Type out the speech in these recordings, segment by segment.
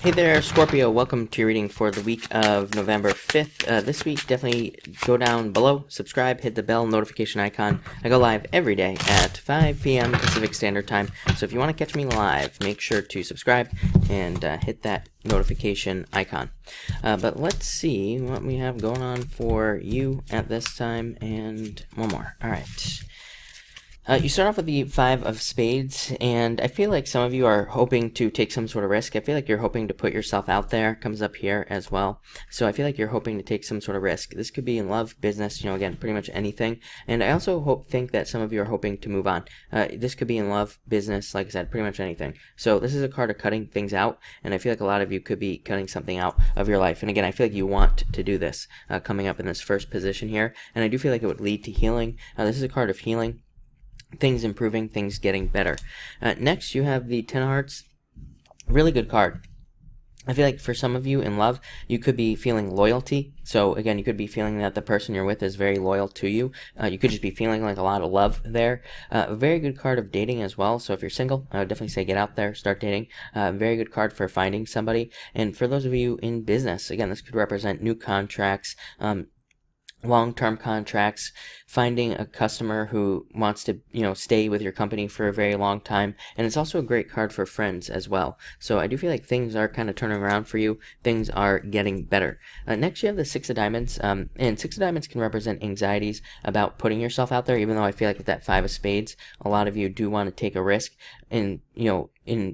Hey there, Scorpio. Welcome to your reading for the week of November 5th. This week, definitely go down below, subscribe, hit the bell notification icon. I go live every day at 5 p.m. Pacific Standard Time. So if you want to catch me live, make sure to subscribe and hit that notification icon. But let's see what we have going on for you at this time and one more. All right. You start off with the Five of Spades, and I feel like some of you are hoping to take some sort of risk. I feel like you're hoping to put yourself out there. Comes up here as well. So I feel like you're hoping to take some sort of risk. This could be in love, business, again, pretty much anything. And I also think that some of you are hoping to move on. This could be in love, business, like I said, pretty much anything. So this is a card of cutting things out, and I feel like a lot of you could be cutting something out of your life. And again, I feel like you want to do this coming up in this first position here, and I do feel like it would lead to healing. This is a card of healing. Things improving, things getting better. Next, you have the Ten of Hearts. Really good card. I feel like for some of you in love, you could be feeling loyalty. So again, you could be feeling that the person you're with is very loyal to you. You could just be feeling like a lot of love there. A very good card of dating as well. So if you're single, I would definitely say get out there, start dating. Very good card for finding somebody. And for those of you in business, again, this could represent new contracts, long-term contracts, finding a customer who wants to, stay with your company for a very long time. And it's also a great card for friends as well. So I do feel like things are kind of turning around for you. Things are getting better. Next, you have the Six of Diamonds. And Six of Diamonds can represent anxieties about putting yourself out there, even though I feel like with that Five of Spades, a lot of you do want to take a risk in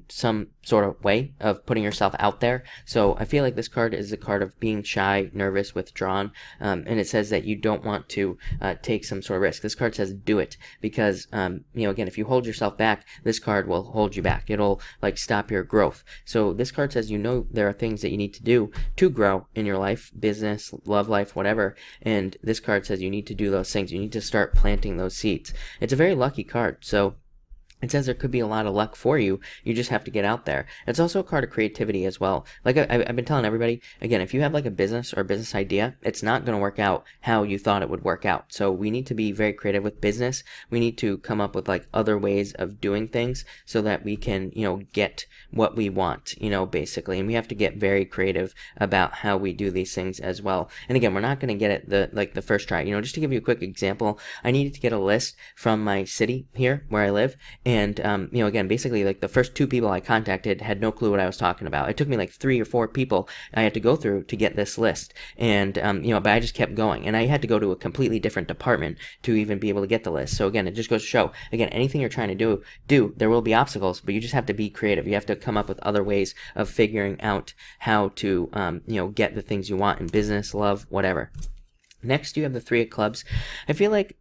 some sort of way of putting yourself out there. So I feel like this card is a card of being shy, nervous, withdrawn, and it says that you don't want to take some sort of risk. This card says do it because, again, if you hold yourself back, this card will hold you back. It'll stop your growth. So this card says there are things that you need to do to grow in your life, business, love life, whatever, and this card says you need to do those things. You need to start planting those seeds. It's a very lucky card. So it says there could be a lot of luck for you. You just have to get out there. It's also a card of creativity as well. Like I've been telling everybody, again, if you have a business or a business idea, it's not going to work out how you thought it would work out. So we need to be very creative with business. We need to come up with other ways of doing things so that we can, get what we want, basically. And we have to get very creative about how we do these things as well. And again, we're not going to get it the first try. Just to give you a quick example, I needed to get a list from my city here where I live. And, again, basically, the first two people I contacted had no clue what I was talking about. It took me 3 or 4 people I had to go through to get this list. And, but I just kept going. And I had to go to a completely different department to even be able to get the list. So, again, it just goes to show, again, anything you're trying to do, there will be obstacles, but you just have to be creative. You have to come up with other ways of figuring out how to, get the things you want in business, love, whatever. Next, you have the Three of Clubs. I feel like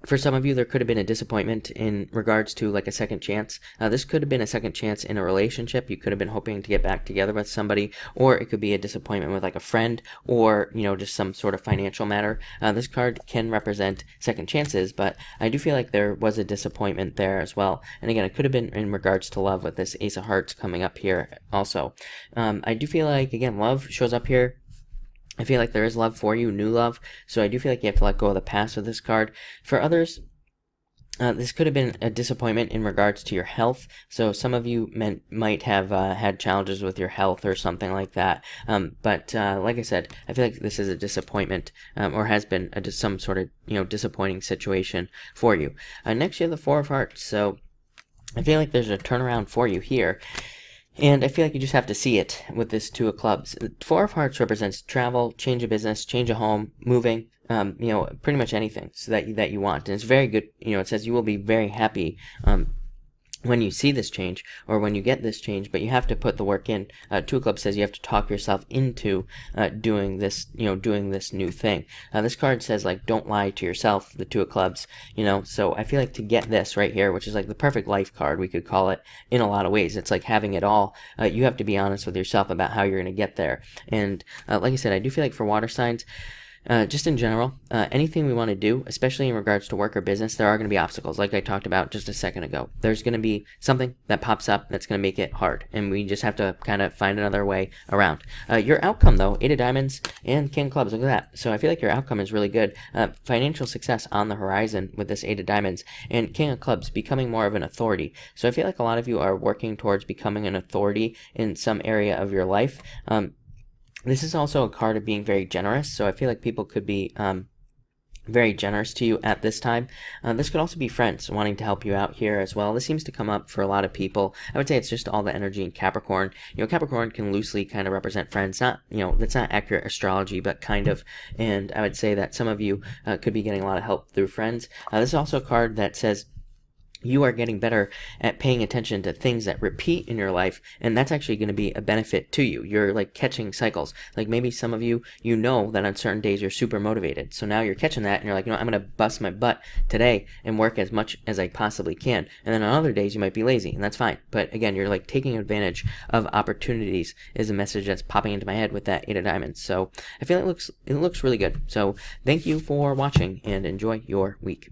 for some of you, there could have been a disappointment in regards to a second chance. This could have been a second chance in a relationship. You could have been hoping to get back together with somebody, or it could be a disappointment with a friend, or just some sort of financial matter. This card can represent second chances, but I do feel like there was a disappointment there as well. And again, it could have been in regards to love with this Ace of Hearts coming up here also. I do feel like, again, love shows up here. I feel like there is love for you, new love, so I do feel like you have to let go of the past with this card. For others, this could have been a disappointment in regards to your health. So some of you might have had challenges with your health or something like that. But like I said, I feel like this is a disappointment or has been some sort of disappointing situation for you. Next, you have the Four of Hearts. So I feel like there's a turnaround for you here. And I feel like you just have to see it with this Two of Clubs. Four of Hearts represents travel, change of business, change of home, moving, pretty much anything so that you want. And it's very good. It says you will be very happy when you see this change or when you get this change, but you have to put the work in. Two of Clubs says you have to talk yourself into doing this new thing. This card says don't lie to yourself, the Two of Clubs, so I feel like to get this right here, which is the perfect life card, we could call it in a lot of ways. It's having it all. You have to be honest with yourself about how you're going to get there. And like I said, I do feel like for water signs, Just in general, anything we want to do, especially in regards to work or business, there are going to be obstacles, like I talked about just a second ago. There's going to be something that pops up that's going to make it hard, and we just have to kind of find another way around. Your outcome, though, 8 of diamonds and king of clubs, look at that. So I feel like your outcome is really good. Financial success on the horizon with this 8 of diamonds, and king of clubs becoming more of an authority. So I feel like a lot of you are working towards becoming an authority in some area of your life. This is also a card of being very generous, so I feel like people could be very generous to you at this time. This could also be friends wanting to help you out here as well. This seems to come up for a lot of people. I would say it's just all the energy in Capricorn. Capricorn can loosely kind of represent friends. Not, that's not accurate astrology, but kind of. And I would say that some of you could be getting a lot of help through friends. This is also a card that says you are getting better at paying attention to things that repeat in your life, and that's actually going to be a benefit to you. You're like catching cycles. Like maybe some of you, that on certain days you're super motivated. So now you're catching that and you're like, I'm going to bust my butt today and work as much as I possibly can. And then on other days you might be lazy, and that's fine. But again, you're like taking advantage of opportunities is a message that's popping into my head with that 8 of diamonds. So I feel it looks really good. So thank you for watching and enjoy your week.